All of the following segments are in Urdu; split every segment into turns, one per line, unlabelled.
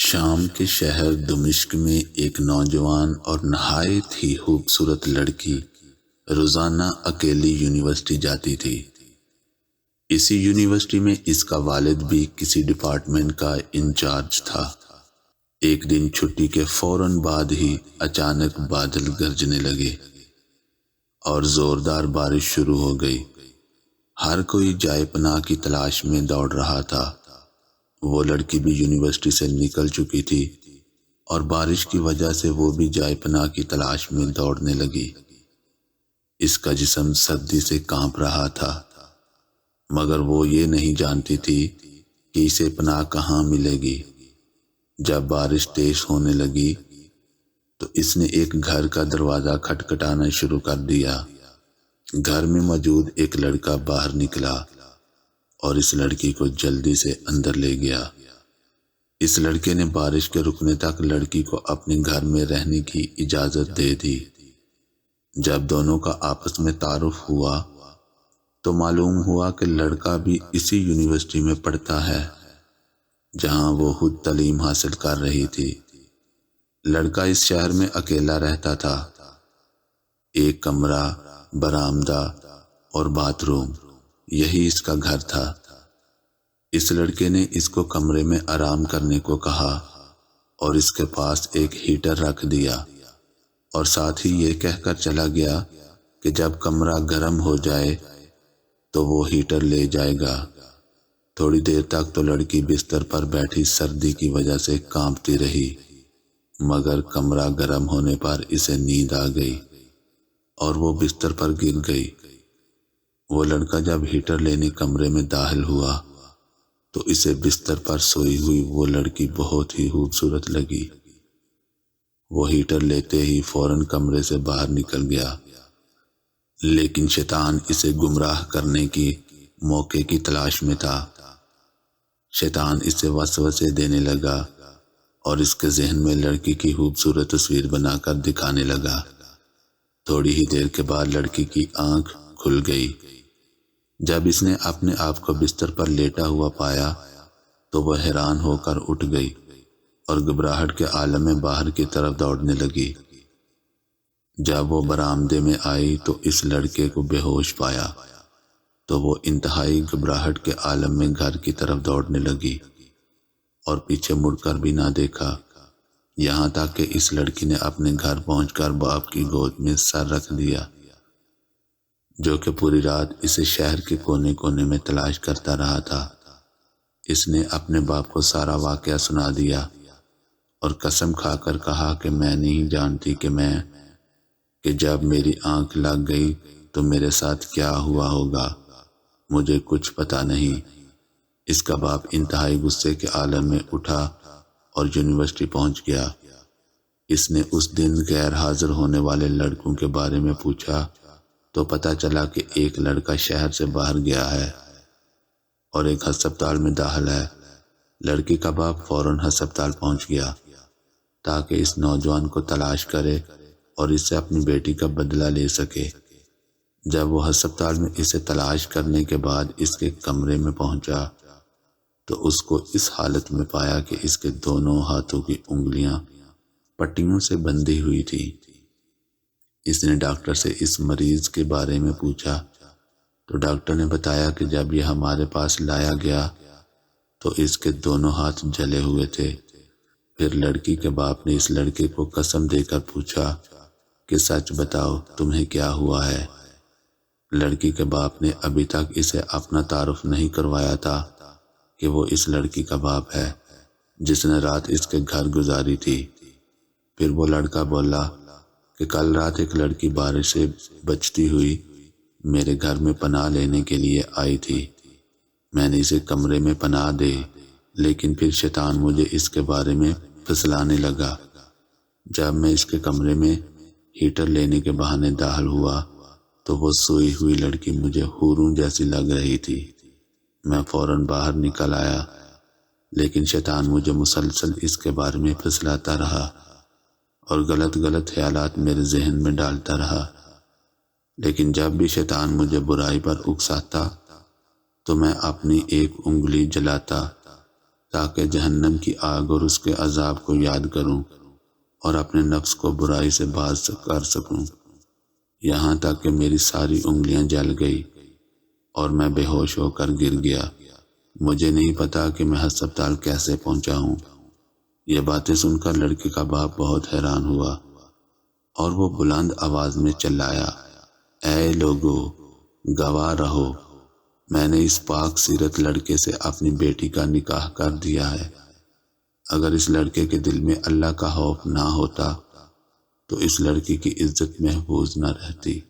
شام کے شہر دمشق میں ایک نوجوان اور نہایت ہی خوبصورت لڑکی روزانہ اکیلی یونیورسٹی جاتی تھی۔ اسی یونیورسٹی میں اس کا والد بھی کسی ڈپارٹمنٹ کا انچارج تھا۔ ایک دن چھٹی کے فوراً بعد ہی اچانک بادل گرجنے لگے اور زوردار بارش شروع ہو گئی۔ ہر کوئی جائے پناہ کی تلاش میں دوڑ رہا تھا۔ وہ لڑکی بھی یونیورسٹی سے نکل چکی تھی اور بارش کی وجہ سے وہ بھی جائے پناہ کی تلاش میں دوڑنے لگی۔ اس کا جسم سردی سے کانپ رہا تھا، مگر وہ یہ نہیں جانتی تھی کہ اسے پناہ کہاں ملے گی۔ جب بارش تیز ہونے لگی تو اس نے ایک گھر کا دروازہ کھٹکھٹانا شروع کر دیا۔ گھر میں موجود ایک لڑکا باہر نکلا اور اس لڑکی کو جلدی سے اندر لے گیا۔ اس لڑکے نے بارش کے رکنے تک لڑکی کو اپنے گھر میں رہنے کی اجازت دے دی۔ جب دونوں کا آپس میں تعارف ہوا تو معلوم ہوا کہ لڑکا بھی اسی یونیورسٹی میں پڑھتا ہے جہاں وہ خود تعلیم حاصل کر رہی تھی۔ لڑکا اس شہر میں اکیلا رہتا تھا۔ ایک کمرہ، برآمدہ اور باتھ روم، یہی اس کا گھر تھا۔ اس لڑکے نے اس کو کمرے میں آرام کرنے کو کہا اور اس کے پاس ایک ہیٹر رکھ دیا اور ساتھ ہی یہ کہہ کر چلا گیا کہ جب کمرہ گرم ہو جائے تو وہ ہیٹر لے جائے گا۔ تھوڑی دیر تک تو لڑکی بستر پر بیٹھی سردی کی وجہ سے کانپتی رہی، مگر کمرہ گرم ہونے پر اسے نیند آ گئی اور وہ بستر پر گر گئی۔ وہ لڑکا جب ہیٹر لینے کمرے میں داخل ہوا تو اسے بستر پر سوئی ہوئی وہ لڑکی بہت ہی خوبصورت لگی۔ وہ ہیٹر لیتے ہی فوراً کمرے سے باہر نکل گیا، لیکن شیطان اسے گمراہ کرنے کی موقع کی تلاش میں تھا۔ شیطان اسے وسوسے دینے لگا اور اس کے ذہن میں لڑکی کی خوبصورت تصویر بنا کر دکھانے لگا۔ تھوڑی ہی دیر کے بعد لڑکی کی آنکھ کھل گئی۔ جب اس نے اپنے آپ کو بستر پر لیٹا ہوا پایا تو وہ حیران ہو کر اٹھ گئی اور گھبراہٹ کے عالم میں باہر کی طرف دوڑنے لگی۔ جب وہ برآمدے میں آئی تو اس لڑکے کو بے ہوش پایا تو وہ انتہائی گھبراہٹ کے عالم میں گھر کی طرف دوڑنے لگی اور پیچھے مڑ کر بھی نہ دیکھا، یہاں تک کہ اس لڑکی نے اپنے گھر پہنچ کر باپ کی گود میں سر رکھ دیا، جو کہ پوری رات اسے شہر کے کونے کونے میں تلاش کرتا رہا تھا۔ اس نے اپنے باپ کو سارا واقعہ سنا دیا اور قسم کھا کر کہا کہ میں نہیں جانتی کہ جب میری آنکھ لگ گئی تو میرے ساتھ کیا ہوا ہوگا، مجھے کچھ پتہ نہیں۔ اس کا باپ انتہائی غصے کے عالم میں اٹھا اور یونیورسٹی پہنچ گیا۔ اس نے اس دن غیر حاضر ہونے والے لڑکوں کے بارے میں پوچھا تو پتہ چلا کہ ایک لڑکا شہر سے باہر گیا ہے اور ایک ہسپتال میں داخل ہے۔ لڑکی کا باپ فوراً ہسپتال پہنچ گیا تاکہ اس نوجوان کو تلاش کرے اور اس سے اپنی بیٹی کا بدلہ لے سکے۔ جب وہ ہسپتال میں اسے تلاش کرنے کے بعد اس کے کمرے میں پہنچا تو اس کو اس حالت میں پایا کہ اس کے دونوں ہاتھوں کی انگلیاں پٹیوں سے بندھی ہوئی تھی۔ اس نے ڈاکٹر سے اس مریض کے بارے میں پوچھا تو ڈاکٹر نے بتایا کہ جب یہ ہمارے پاس لایا گیا تو اس کے دونوں ہاتھ جلے ہوئے تھے۔ پھر لڑکی کے باپ نے اس لڑکے کو قسم دے کر پوچھا کہ سچ بتاؤ تمہیں کیا ہوا ہے۔ لڑکی کے باپ نے ابھی تک اسے اپنا تعارف نہیں کروایا تھا کہ وہ اس لڑکی کا باپ ہے جس نے رات اس کے گھر گزاری تھی۔ پھر وہ لڑکا بولا کہ کل رات ایک لڑکی بارش سے بچتی ہوئی میرے گھر میں پناہ لینے کے لیے آئی تھی۔ میں نے اسے کمرے میں پناہ دی، لیکن پھر شیطان مجھے اس کے بارے میں پھسلانے لگا۔ جب میں اس کے کمرے میں ہیٹر لینے کے بہانے داخل ہوا تو وہ سوئی ہوئی لڑکی مجھے حوروں جیسی لگ رہی تھی۔ میں فوراً باہر نکل آیا، لیکن شیطان مجھے مسلسل اس کے بارے میں پھسلاتا رہا اور غلط خیالات میرے ذہن میں ڈالتا رہا۔ لیکن جب بھی شیطان مجھے برائی پر اکساتا تو میں اپنی ایک انگلی جلاتا تاکہ جہنم کی آگ اور اس کے عذاب کو یاد کروں اور اپنے نفس کو برائی سے باز کر سکوں، یہاں تک کہ میری ساری انگلیاں جل گئی اور میں بے ہوش ہو کر گر گیا۔ مجھے نہیں پتا کہ میں ہسپتال کیسے پہنچا ہوں۔ یہ باتیں سن کر لڑکی کا باپ بہت حیران ہوا اور وہ بلند آواز میں چلایا، اے لوگو، گواہ رہو، میں نے اس پاک سیرت لڑکے سے اپنی بیٹی کا نکاح کر دیا ہے۔ اگر اس لڑکے کے دل میں اللہ کا خوف نہ ہوتا تو اس لڑکی کی عزت محفوظ نہ رہتی۔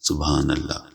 سبحان اللہ۔